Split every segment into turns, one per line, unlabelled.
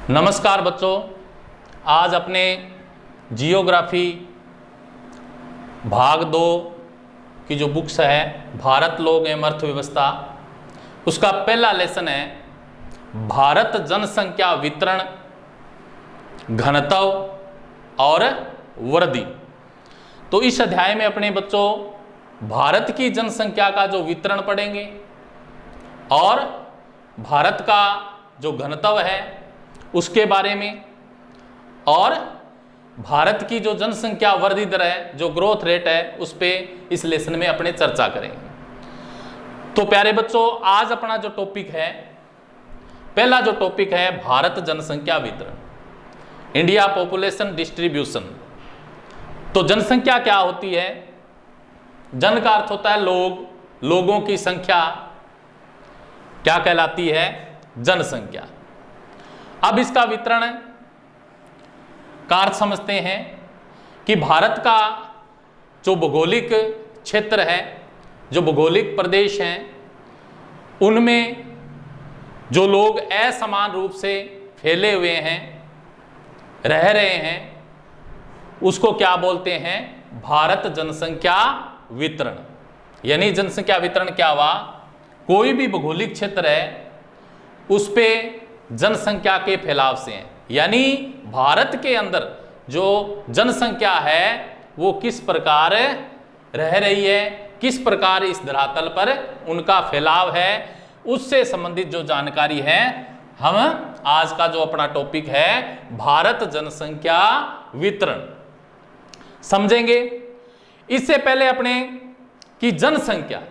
नमस्कार बच्चों, आज अपने जियोग्राफी भाग 2 की जो बुक्स है भारत लोक एवं अर्थव्यवस्था, उसका पहला लेसन है भारत जनसंख्या वितरण, घनत्व और वृद्धि। तो इस अध्याय में अपने बच्चों भारत की जनसंख्या का जो वितरण पढ़ेंगे और भारत का जो घनत्व है उसके बारे में, और भारत की जो जनसंख्या वृद्धि दर है, जो ग्रोथ रेट है, उस पे इस लेसन में अपने चर्चा करेंगे। तो प्यारे बच्चों, आज अपना जो टॉपिक है, पहला जो टॉपिक है भारत जनसंख्या वितरण, इंडिया पॉपुलेशन डिस्ट्रीब्यूशन। तो जनसंख्या क्या होती है? जन का अर्थ होता है लोग, लोगों की संख्या क्या कहलाती है? जनसंख्या। अब इसका वितरण का अर्थ समझते हैं कि भारत का जो भौगोलिक क्षेत्र है, जो भौगोलिक प्रदेश हैं, उनमें जो लोग असमान रूप से फैले हुए हैं, रह रहे हैं, उसको क्या बोलते हैं? भारत जनसंख्या वितरण। यानी जनसंख्या वितरण क्या हुआ? कोई भी भौगोलिक क्षेत्र है उस पे जनसंख्या के फैलाव से है, यानी भारत के अंदर जो जनसंख्या है वो किस प्रकार रह रही है, किस प्रकार इस धरातल पर उनका फैलाव है, उससे संबंधित जो जानकारी है हम आज का जो अपना टॉपिक है भारत जनसंख्या वितरण समझेंगे। इससे पहले अपने कि जनसंख्या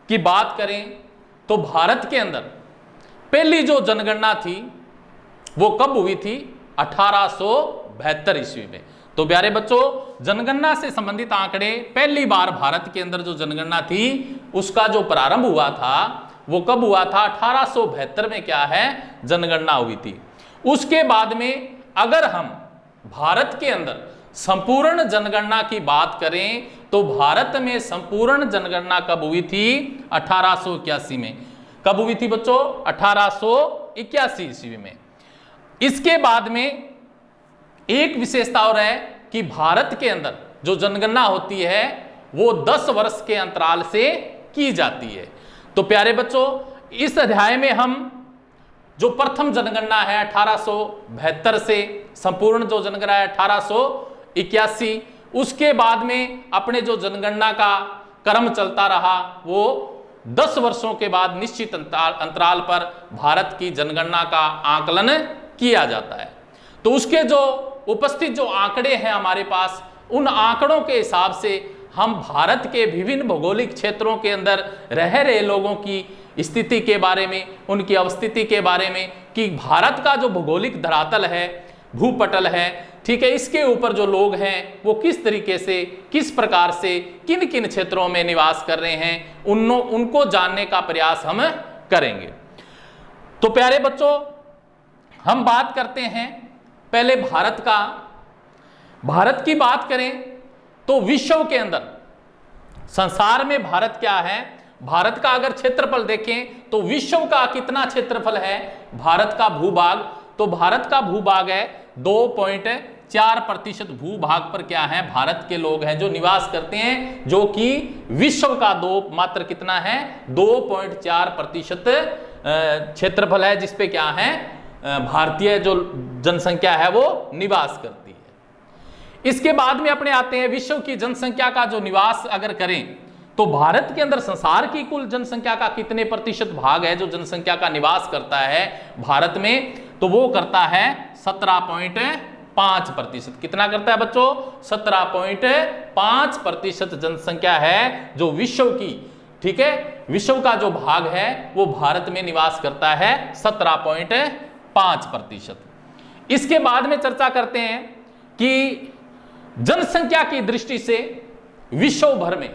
की बात करें तो भारत के अंदर पहली जो जनगणना थी वो कब हुई थी? 1872 ईस्वी में। तो प्यारे बच्चों, जनगणना से संबंधित आंकड़े पहली बार भारत के अंदर जो जनगणना थी उसका जो प्रारंभ हुआ था वो कब हुआ था? 1872 में क्या है? जनगणना हुई थी। उसके बाद में अगर हम भारत के अंदर संपूर्ण जनगणना की बात करें तो भारत में संपूर्ण जनगणना कब हुई थी? 1881 में। कब हुई थी बच्चों? 1881 ईस्वी में। इसके बाद में एक विशेषता और है कि भारत के अंदर जो जनगणना होती है वो 10 वर्ष के अंतराल से की जाती है। तो प्यारे बच्चों, इस अध्याय में हम जो प्रथम जनगणना है 1872 से, संपूर्ण जो जनगणना है 1881, उसके बाद में अपने जो जनगणना का क्रम चलता रहा वो 10 वर्षों के बाद निश्चित अंतराल पर भारत की जनगणना का आकलन किया जाता है। तो उसके जो उपस्थित जो आंकड़े हैं हमारे पास, उन आंकड़ों के हिसाब से हम भारत के विभिन्न भौगोलिक क्षेत्रों के अंदर रह रहे लोगों की स्थिति के बारे में, उनकी अवस्थिति के बारे में, कि भारत का जो भौगोलिक धरातल है, भूपटल है, ठीक है, इसके ऊपर जो लोग हैं वो किस तरीके से, किस प्रकार से, किन किन क्षेत्रों में निवास कर रहे हैं, उनको जानने का प्रयास हम करेंगे। तो प्यारे बच्चों, हम बात करते हैं पहले भारत का। भारत की बात करें तो विश्व के अंदर, संसार में भारत क्या है? भारत का अगर क्षेत्रफल देखें तो विश्व का कितना क्षेत्रफल है? भारत का भूभाग, तो भारत का भूभाग है 2.4% भूभाग पर क्या है? भारत के लोग हैं जो निवास करते हैं, जो कि विश्व का मात्र कितना है? 2.4% क्षेत्रफल है जिसपे क्या है? भारतीय जो जनसंख्या है वो निवास करती है। इसके बाद में अपने आते हैं विश्व की जनसंख्या का जो निवास अगर करें तो भारत के अंदर संसार की कुल जनसंख्या का कितने प्रतिशत भाग है जो जनसंख्या का निवास करता है भारत में? तो वो करता है 17.5%। कितना करता है बच्चों? 17.5% जनसंख्या है जो विश्व की, ठीक है, विश्व का जो भाग है वो भारत में निवास करता है 17.5%। इसके बाद में चर्चा करते हैं कि जनसंख्या की दृष्टि से विश्व भर में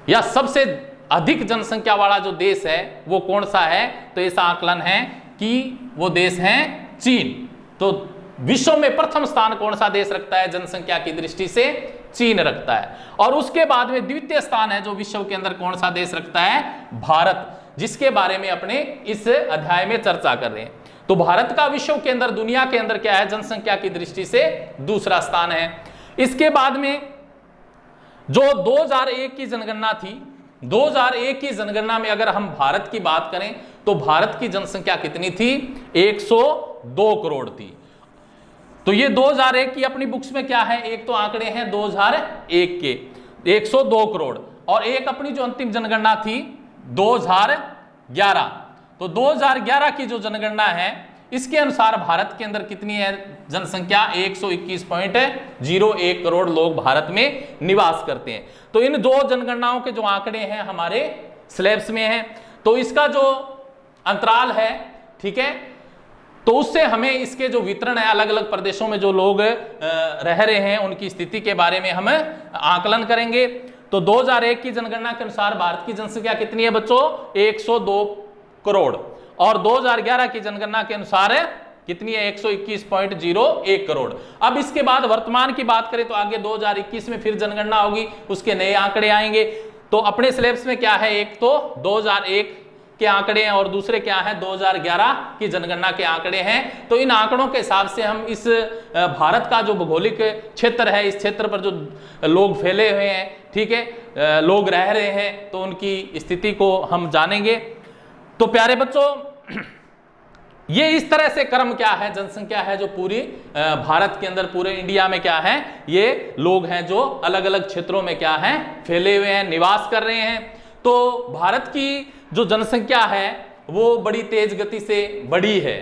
या सबसे अधिक जनसंख्या वाला जो देश है वो कौन सा है? तो ऐसा आकलन है कि वो देश है चीन। तो विश्व में प्रथम स्थान कौन सा देश रखता है जनसंख्या की दृष्टि से? चीन रखता है। और उसके बाद में द्वितीय स्थान है जो विश्व के अंदर कौन सा देश रखता है? भारत। जिसके बारे में अपने इस अध्याय में चर्चा कर रहे हैं। तो भारत का विश्व के अंदर, दुनिया के अंदर क्या है, जनसंख्या की दृष्टि से दूसरा स्थान है। इसके बाद में जो 2001 की जनगणना थी, 2001 की जनगणना में अगर हम भारत की बात करें तो भारत की जनसंख्या कितनी थी, 102 करोड़ थी। तो ये 2001 की अपनी बुक्स में क्या है, एक तो आंकड़े हैं 2001 के 102 करोड़, और एक अपनी जो अंतिम जनगणना थी 2011। तो 2011 की जो जनगणना है इसके अनुसार भारत के अंदर कितनी है जनसंख्या, 121.01 करोड़ लोग भारत में निवास करते हैं। तो इन दो जनगणनाओं के जो आंकड़े हैं हमारे स्लैब्स में हैं, तो इसका जो अंतराल है, ठीक है, तो उससे हमें इसके जो वितरण है अलग अलग प्रदेशों में जो लोग रह रहे हैं उनकी स्थिति के बारे में हम आकलन करेंगे। तो 2001 की जनगणना के अनुसार भारत की जनसंख्या कितनी है बच्चों, 102 करोड़, और 2011 की जनगणना के अनुसार कितनी है, 121.01 करोड़। अब इसके बाद वर्तमान की बात करें तो आगे 2021 में फिर जनगणना होगी, उसके नए आंकड़े आएंगे। तो अपने सिलेबस में क्या है, एक तो 2001 के आंकड़े हैं और दूसरे क्या है 2011 की जनगणना के आंकड़े हैं। तो इन आंकड़ों के हिसाब से हम इस भारत का जो भौगोलिक क्षेत्र है, इस क्षेत्र पर जो लोग फैले हुए हैं, ठीक है, लोग रह रहे हैं, तो उनकी स्थिति को हम जानेंगे। तो प्यारे बच्चों, ये इस तरह से क्रम क्या है, जनसंख्या है जो पूरी भारत के अंदर, पूरे इंडिया में क्या है, ये लोग हैं जो अलग अलग क्षेत्रों में क्या है फैले हुए हैं, निवास कर रहे हैं। तो भारत की जो जनसंख्या है वो बड़ी तेज गति से बढ़ी है,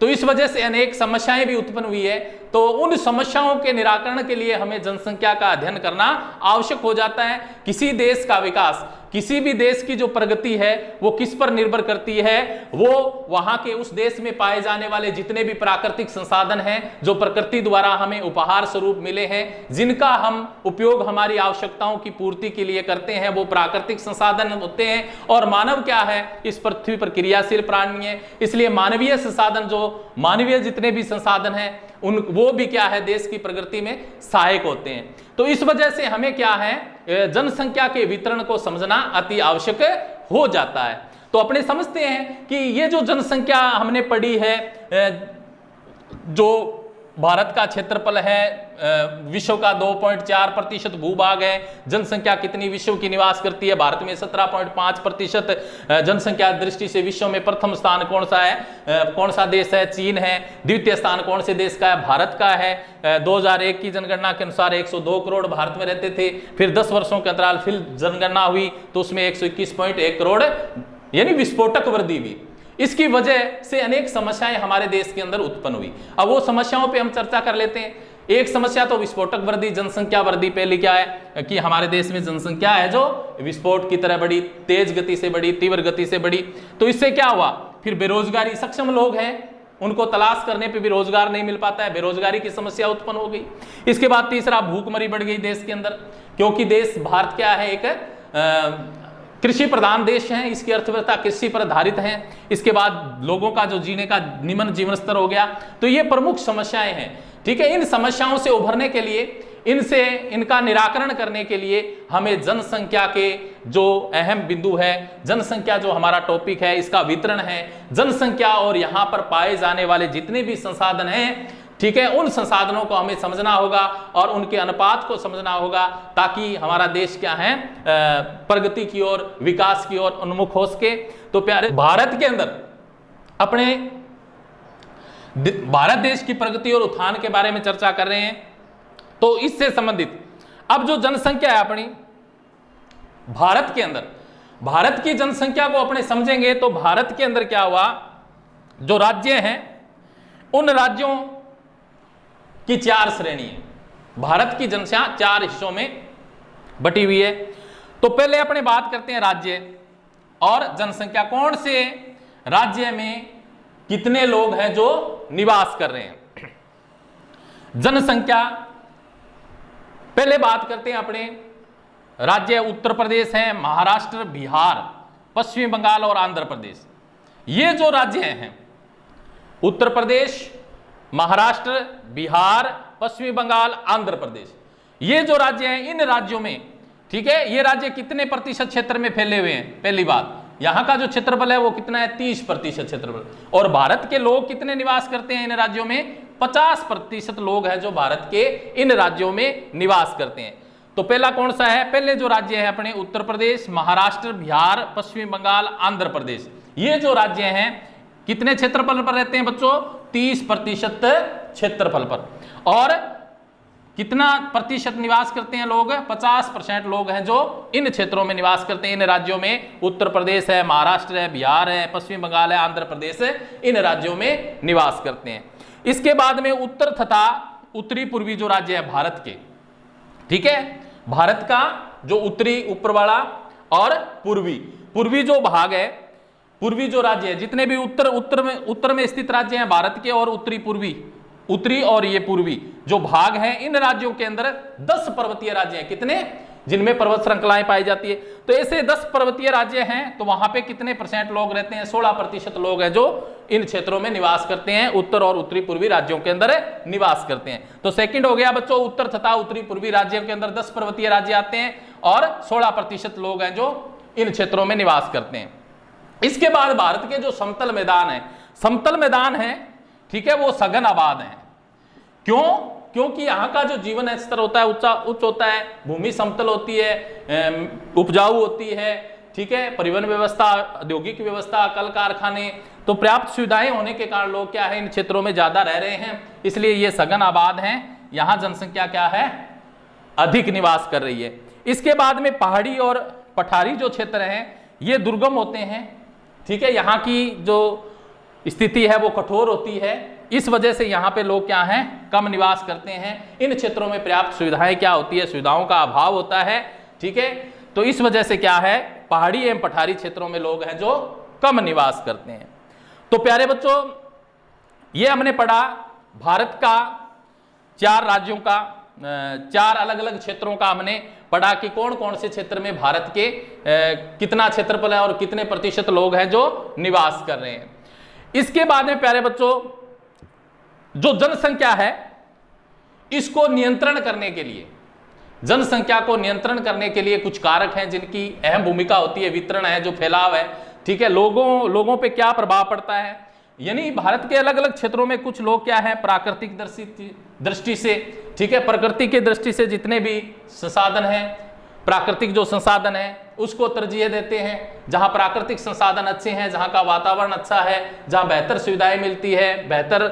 तो इस वजह से अनेक समस्याएं भी उत्पन्न हुई है। तो उन समस्याओं के निराकरण के लिए हमें जनसंख्या का अध्ययन करना आवश्यक हो जाता है। किसी देश का विकास, किसी भी देश की जो प्रगति है वो किस पर निर्भर करती है, वो वहां के उस देश में पाए जाने वाले जितने भी प्राकृतिक संसाधन हैं जो प्रकृति द्वारा हमें उपहार स्वरूप मिले हैं, जिनका हम उपयोग हमारी आवश्यकताओं की पूर्ति के लिए करते हैं, वो प्राकृतिक संसाधन होते हैं। और मानव क्या है, इस पृथ्वी पर क्रियाशील प्राणी है, इसलिए मानवीय संसाधन, जो मानवीय जितने भी संसाधन हैं उन वो भी क्या है देश की प्रगति में सहायक होते हैं। तो इस वजह से हमें क्या है जनसंख्या के वितरण को समझना अति आवश्यक हो जाता है। तो अपने समझते हैं कि ये जो जनसंख्या हमने पढ़ी है, जो भारत का क्षेत्रफल है, विश्व का 2.4% भूभाग है, जनसंख्या कितनी विश्व की निवास करती है, भारत में 17.5% जनसंख्या दृष्टि से विश्व में प्रथम स्थान कौन सा है, कौन सा देश है, चीन है। द्वितीय स्थान कौन से देश का है, भारत का है। 2001 की जनगणना के अनुसार 102 करोड़ भारत में रहते थे, फिर 10 वर्षों के अंतराल फिर जनगणना हुई तो उसमें 121.1 करोड़ यानी विस्फोटक वृद्धि हुई। इसकी वजह से अनेक समस्याएं हमारे देश के अंदर उत्पन्न हुई। अब वो समस्याओं पे हम चर्चा कर लेते हैं। एक समस्या तो विस्फोटक वृद्धि, जनसंख्या वृद्धि। पहले क्या है कि हमारे देश में जनसंख्या है जो विस्फोट की तरह बढ़ी, तेज गति से बढ़ी, तीव्र गति से बढ़ी। तो इससे क्या हुआ, फिर बेरोजगारी, सक्षम लोग हैं उनको तलाश करने पे भी रोजगार नहीं मिल पाता है, बेरोजगारी की समस्या उत्पन्न हो गई। इसके बाद तीसरा, भूखमरी बढ़ गई देश के अंदर, क्योंकि देश भारत क्या है एक कृषि प्रधान देश है, इसकी अर्थव्यवस्था कृषि पर आधारित है। इसके बाद लोगों का जो जीने का निम्न जीवन स्तर हो गया। तो ये प्रमुख समस्याएं हैं, ठीक है। इन समस्याओं से उभरने के लिए, इनका निराकरण करने के लिए हमें जनसंख्या के जो अहम बिंदु है, जनसंख्या जो हमारा टॉपिक है, इसका वितरण है, जनसंख्या और यहाँ पर पाए जाने वाले जितने भी संसाधन हैं, ठीक है, उन संसाधनों को हमें समझना होगा और उनके अनुपात को समझना होगा, ताकि हमारा देश क्या है प्रगति की ओर, विकास की ओर उन्मुख हो सके। तो प्यारे, भारत के अंदर अपने भारत देश की प्रगति और उत्थान के बारे में चर्चा कर रहे हैं। तो इससे संबंधित अब जो जनसंख्या है अपनी भारत के अंदर, भारत की जनसंख्या को अपने समझेंगे तो भारत के अंदर क्या हुआ, जो राज्य हैं उन राज्यों की 4 श्रेणी है। भारत की जनसंख्या 4 हिस्सों में बटी हुई है। तो पहले अपने बात करते हैं राज्य और जनसंख्या, कौन से राज्य में कितने लोग हैं जो निवास कर रहे हैं। जनसंख्या पहले बात करते हैं अपने राज्य, उत्तर प्रदेश है, महाराष्ट्र, बिहार, पश्चिम बंगाल और आंध्र प्रदेश। ये जो राज्य हैं, उत्तर प्रदेश, महाराष्ट्र, बिहार, पश्चिम बंगाल, आंध्र प्रदेश, ये जो राज्य हैं, इन राज्यों में, ठीक है, ये राज्य कितने प्रतिशत क्षेत्र में फैले हुए हैं। पहली बात, यहां का जो क्षेत्रफल है वो कितना है, 30% क्षेत्रफल। और भारत के लोग कितने निवास करते हैं इन राज्यों में, 50% लोग हैं जो भारत के इन राज्यों में निवास करते हैं। तो पहला कौन सा है, पहले जो राज्य है अपने उत्तर प्रदेश, महाराष्ट्र, बिहार, पश्चिम बंगाल, आंध्र प्रदेश, ये जो राज्य हैं कितने क्षेत्रफल पर रहते हैं बच्चों, 30% क्षेत्रफल पर। और कितना प्रतिशत निवास करते हैं लोग, 50% लोग हैं जो इन क्षेत्रों में निवास करते हैं, इन राज्यों में। उत्तर प्रदेश है, महाराष्ट्र है, बिहार है, पश्चिम बंगाल है, आंध्र प्रदेश है, इन राज्यों में निवास करते हैं। इसके बाद में उत्तर तथा उत्तरी पूर्वी जो राज्य है भारत के, ठीक है, भारत का जो उत्तरी ऊपर वाला और पूर्वी जो भाग है, पूर्वी जो राज्य है, जितने भी उत्तर में स्थित राज्य हैं भारत के, और उत्तरी और ये पूर्वी जो भाग हैं, इन राज्यों के अंदर 10 पर्वतीय राज्य हैं। कितने, जिनमें पर्वत श्रृंखलाएं पाई जाती है। तो ऐसे 10 पर्वतीय राज्य हैं, तो वहां पे कितने % लोग रहते हैं, 16% लोग हैं जो इन क्षेत्रों में निवास करते हैं, उत्तर और उत्तरी पूर्वी राज्यों के अंदर निवास करते हैं। तो सेकंड हो गया बच्चों, उत्तर तथा उत्तरी पूर्वी राज्यों के अंदर 10 पर्वतीय राज्य आते हैं और 16% लोग हैं जो इन क्षेत्रों में निवास करते हैं। इसके बाद भारत के जो समतल मैदान है, ठीक है, वो सघन आबाद है। क्यों, क्योंकि यहाँ का जो जीवन स्तर होता है उच्च होता है, भूमि समतल होती है, उपजाऊ होती है, ठीक है, परिवहन व्यवस्था, औद्योगिक व्यवस्था, कल कारखाने, तो पर्याप्त सुविधाएं होने के कारण लोग क्या है, इन क्षेत्रों में ज्यादा रह रहे हैं, इसलिए ये सघन आबाद हैं। यहाँ जनसंख्या क्या है, अधिक निवास कर रही है। इसके बाद में पहाड़ी और पठारी जो क्षेत्र हैं ये दुर्गम होते हैं, ठीक है, यहाँ की जो स्थिति है वो कठोर होती है, इस वजह से यहाँ पे लोग क्या हैं, कम निवास करते हैं। इन क्षेत्रों में पर्याप्त सुविधाएं क्या होती है, सुविधाओं का अभाव होता है, ठीक है, तो इस वजह से क्या है, पहाड़ी एवं पठारी क्षेत्रों में लोग हैं जो कम निवास करते हैं। तो प्यारे बच्चों, ये हमने पढ़ा भारत का 4 राज्यों का, 4 अलग अलग क्षेत्रों का हमने पढ़ा कि कौन कौन से क्षेत्र में भारत के कितना क्षेत्रफल है और कितने % लोग हैं जो निवास कर रहे हैं। इसके बाद में प्यारे बच्चों, जो जनसंख्या है इसको नियंत्रण करने के लिए, जनसंख्या को नियंत्रण करने के लिए कुछ कारक हैं जिनकी अहम भूमिका होती है। वितरण है, जो फैलाव है, ठीक है, लोगों पे क्या प्रभाव पड़ता है, यानी भारत के अलग अलग क्षेत्रों में कुछ लोग क्या है, प्राकृतिक दृष्टि से, ठीक है, प्रकृति की दृष्टि से जितने भी संसाधन हैं, प्राकृतिक जो संसाधन है उसको तरजीह देते हैं। जहां प्राकृतिक संसाधन अच्छे हैं, जहां का वातावरण अच्छा है, जहां बेहतर सुविधाएं मिलती है, बेहतर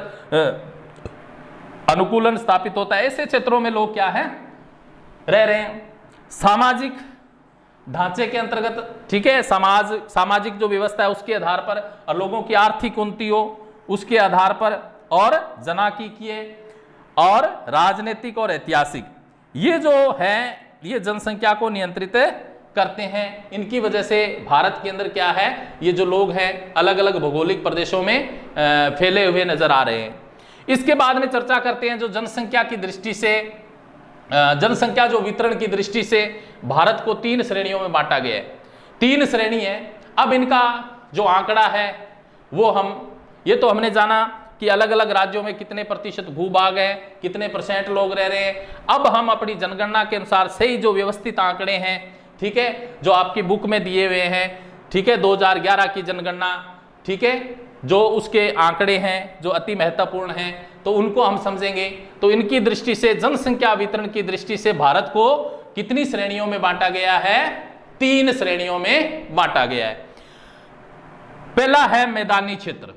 अनुकूलन स्थापित होता है, ऐसे क्षेत्रों में लोग क्या है, रह रहे हैं। सामाजिक ढांचे के अंतर्गत, ठीक है, सामाजिक जो व्यवस्था है उसके आधार पर, और लोगों की आर्थिक उन्नति हो उसके आधार पर, और जनाकीय और राजनीतिक और ऐतिहासिक, ये जो है ये जनसंख्या को नियंत्रित करते हैं। इनकी वजह से भारत के अंदर क्या है, ये जो लोग हैं अलग अलग भौगोलिक प्रदेशों में फैले हुए नजर आ रहे हैं। इसके बाद में चर्चा करते हैं जो जनसंख्या की दृष्टि से, जनसंख्या जो वितरण की दृष्टि से भारत को 3 श्रेणियों में बांटा गया है। 3 श्रेणी है। अब इनका जो आंकड़ा है वो ये तो हमने जाना कि अलग अलग राज्यों में कितने % भूभाग है, कितने % लोग रह रहे हैं। अब हम अपनी जनगणना के अनुसार सही जो व्यवस्थित आंकड़े हैं, ठीक है, जो आपकी बुक में दिए हुए हैं, ठीक है, 2011 की जनगणना, ठीक है, जो उसके आंकड़े हैं जो अति महत्वपूर्ण हैं, तो उनको हम समझेंगे। तो इनकी दृष्टि से, जनसंख्या वितरण की दृष्टि से भारत को कितनी श्रेणियों में बांटा गया है, 3 श्रेणियों में बांटा गया है। पहला है मैदानी क्षेत्र,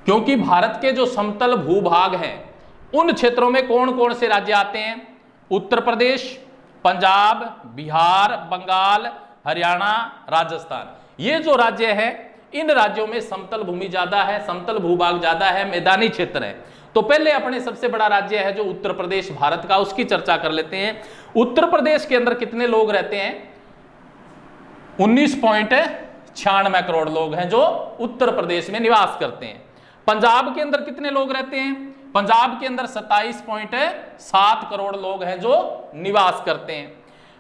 क्योंकि भारत के जो समतल भूभाग हैं उन क्षेत्रों में कौन कौन से राज्य आते हैं, उत्तर प्रदेश, पंजाब, बिहार, बंगाल, हरियाणा, राजस्थान, ये जो राज्य हैं इन राज्यों में समतल भूमि ज्यादा है, समतल भूभाग ज्यादा है, मैदानी क्षेत्र है। तो पहले अपने सबसे बड़ा राज्य है जो उत्तर प्रदेश भारत का, उसकी चर्चा कर लेते हैं। उत्तर प्रदेश के अंदर कितने लोग रहते हैं, 19.96 करोड़ लोग हैं जो उत्तर प्रदेश में निवास करते हैं। पंजाब के अंदर कितने लोग रहते हैं, पंजाब के अंदर 27.7 करोड़ लोग हैं जो निवास करते हैं।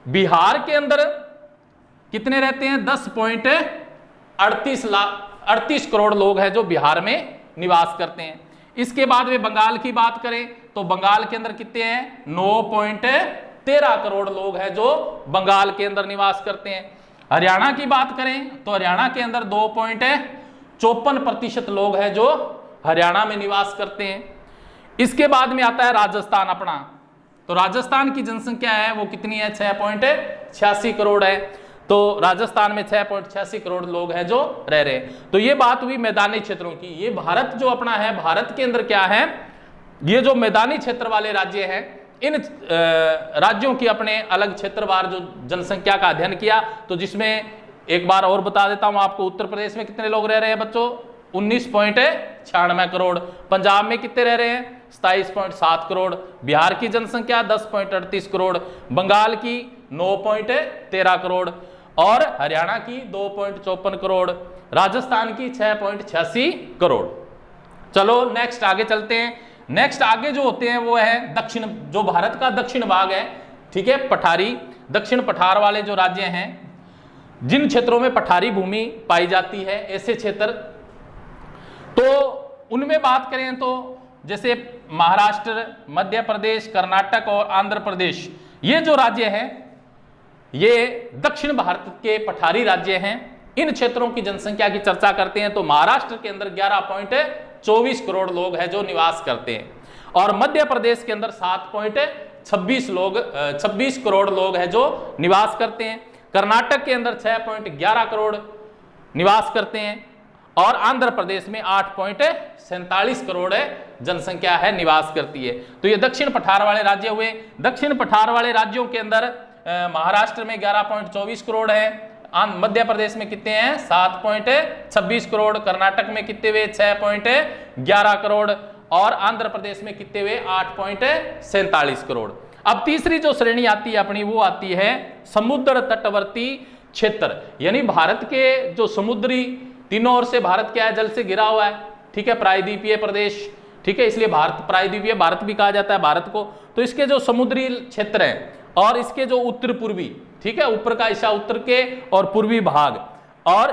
बिहार के अंदर कितने रहते हैं, 10.38 करोड़ लोग हैं जो बिहार में निवास करते हैं। इसके बाद में बंगाल की बात करें तो बंगाल के अंदर कितने हैं, 9.13 करोड़ लोग हैं जो बंगाल के अंदर निवास करते हैं। हरियाणा की बात करें तो हरियाणा के अंदर 2.54% लोग हैं जो हरियाणा में निवास करते हैं। इसके बाद में आता है राजस्थान अपना। तो राजस्थान की जनसंख्या है वो कितनी है, 6.86 करोड़ है। तो राजस्थान में 6.86 करोड़ लोग हैं जो रह रहे हैं। तो ये बात हुई मैदानी क्षेत्रों की। ये भारत जो अपना है, भारत के अंदर क्या है, ये जो मैदानी क्षेत्र वाले राज्य हैं, इन राज्यों की अपने अलग क्षेत्रवार जो जनसंख्या का अध्ययन किया, तो जिसमें एक बार और बता देता हूं आपको, उत्तर प्रदेश में कितने लोग रह रहे हैं बच्चों, 19.96 करोड़। पंजाब में कितने रह रहे हैं, 27.7 करोड़। बिहार की जनसंख्या 10.38 करोड़। बंगाल की 9.13 करोड़ और हरियाणा की 2.54 करोड़। राजस्थान की 6.86 करोड़। चलो नेक्स्ट आगे चलते हैं। नेक्स्ट आगे जो होते हैं वो है दक्षिण, जो भारत का दक्षिण भाग है, ठीक है, पठारी, दक्षिण पठार वाले जो राज्य हैं, जिन क्षेत्रों में पठारी भूमि पाई जाती है, ऐसे क्षेत्र, तो उनमें बात करें तो जैसे महाराष्ट्र, मध्य प्रदेश, कर्नाटक और आंध्र प्रदेश, ये जो राज्य हैं ये दक्षिण भारत के पठारी राज्य हैं। इन क्षेत्रों की जनसंख्या की चर्चा करते हैं तो महाराष्ट्र के अंदर 11.24 करोड़ लोग हैं जो निवास करते हैं और मध्य प्रदेश के अंदर 7.26 करोड़ लोग हैं जो निवास करते हैं। कर्नाटक के अंदर 6.11 करोड़ निवास करते हैं और आंध्र प्रदेश में 8.47 करोड़ जनसंख्या है निवास करती है। तो ये दक्षिण पठार वाले राज्य हुए। दक्षिण पठार वाले राज्यों के अंदर महाराष्ट्र में 11.24 करोड़ है, मध्य प्रदेश में कितने हैं, 7.26 करोड़, कर्नाटक में कितने हुए, 6.11 करोड़ और आंध्र प्रदेश में कितने हुए, 8.47 करोड़। अब तीसरी जो श्रेणी आती है अपनी, वो आती है समुद्र तटवर्ती क्षेत्र, यानी भारत के जो समुद्री, तीनों ओर से भारत क्या है, जल से घिरा हुआ है, ठीक है, प्रायद्वीपीय प्रदेश, ठीक है, इसलिए भारत प्रायद्वीपीय भारत भी कहा जाता है भारत को। तो इसके जो समुद्री क्षेत्र हैं और इसके जो उत्तर पूर्वी, ठीक है, ऊपर का हिस्सा उत्तर के और पूर्वी भाग और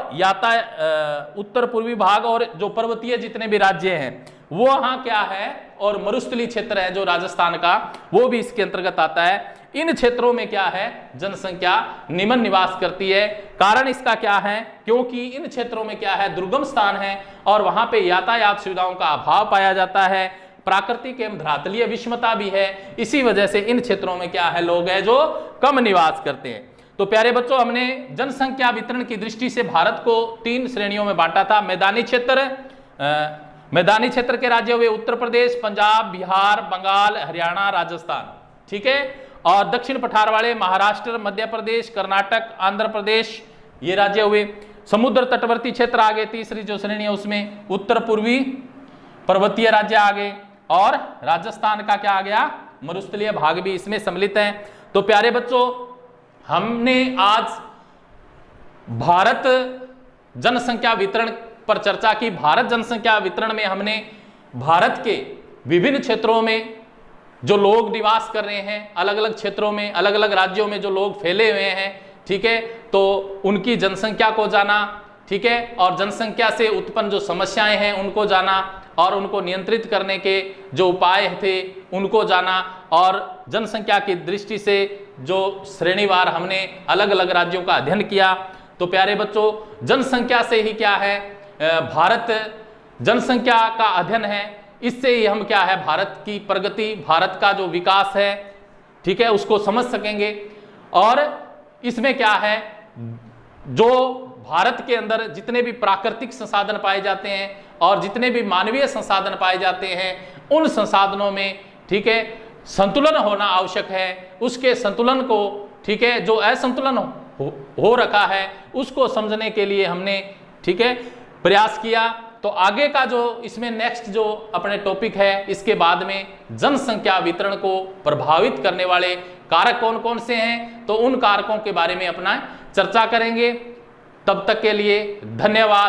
उत्तर पूर्वी भाग और जो पर्वतीय जितने भी राज्य हैं वो वहाँ क्या है, और मरुस्थलीय क्षेत्र है जो राजस्थान का, वो भी इसके अंतर्गत आता है। इन क्षेत्रों में क्या है, जनसंख्या निम्न निवास करती है। कारण इसका क्या है, क्योंकि इन क्षेत्रों में क्या है, दुर्गम स्थान है और वहां पे यातायात सुविधाओं का अभाव पाया जाता है, प्राकृतिक एवं धरातलीय विषमता भी है। इसी वजह से इन क्षेत्रों में क्या है, लोग हैं जो कम निवास करते हैं। तो प्यारे बच्चों, हमने जनसंख्या वितरण की दृष्टि से भारत को 3 श्रेणियों में बांटा था। मैदानी क्षेत्र के राज्य हुए उत्तर प्रदेश, पंजाब, बिहार, बंगाल, हरियाणा, राजस्थान, ठीक है, और दक्षिण पठार वाले महाराष्ट्र, मध्य प्रदेश, कर्नाटक, आंध्र प्रदेश, ये राज्य हुए। समुद्र तटवर्ती क्षेत्र आगे, तीसरी जो श्रेणी है उसमें उत्तर पूर्वी पर्वतीय राज्य आगे और राजस्थान का क्या आ गया, मरुस्थलीय भाग भी इसमें सम्मिलित है। तो प्यारे बच्चों, हमने आज भारत जनसंख्या वितरण पर चर्चा की। भारत जनसंख्या वितरण में हमने भारत के विभिन्न क्षेत्रों में जो लोग निवास कर रहे हैं, अलग अलग क्षेत्रों में, अलग अलग राज्यों में जो लोग फैले हुए हैं, ठीक है, तो उनकी जनसंख्या को जाना, ठीक है, और जनसंख्या से उत्पन्न जो समस्याएं हैं उनको जाना और उनको नियंत्रित करने के जो उपाय थे उनको जाना और जनसंख्या की दृष्टि से जो श्रेणीवार हमने अलग अलग राज्यों का अध्ययन किया। तो प्यारे बच्चों, जनसंख्या से ही क्या है, भारत जनसंख्या का अध्ययन है, इससे ही हम क्या है, भारत की प्रगति, भारत का जो विकास है, ठीक है, उसको समझ सकेंगे। और इसमें क्या है, जो भारत के अंदर जितने भी प्राकृतिक संसाधन पाए जाते हैं और जितने भी मानवीय संसाधन पाए जाते हैं, उन संसाधनों में, ठीक है, संतुलन होना आवश्यक है। उसके संतुलन को, ठीक है, जो असंतुलन हो रखा है उसको समझने के लिए हमने, ठीक है, प्रयास किया। तो आगे का जो इसमें नेक्स्ट जो अपने टॉपिक है, इसके बाद में जनसंख्या वितरण को प्रभावित करने वाले कारक कौन कौन से हैं, तो उन कारकों के बारे में अपना चर्चा करेंगे। तब तक के लिए धन्यवाद।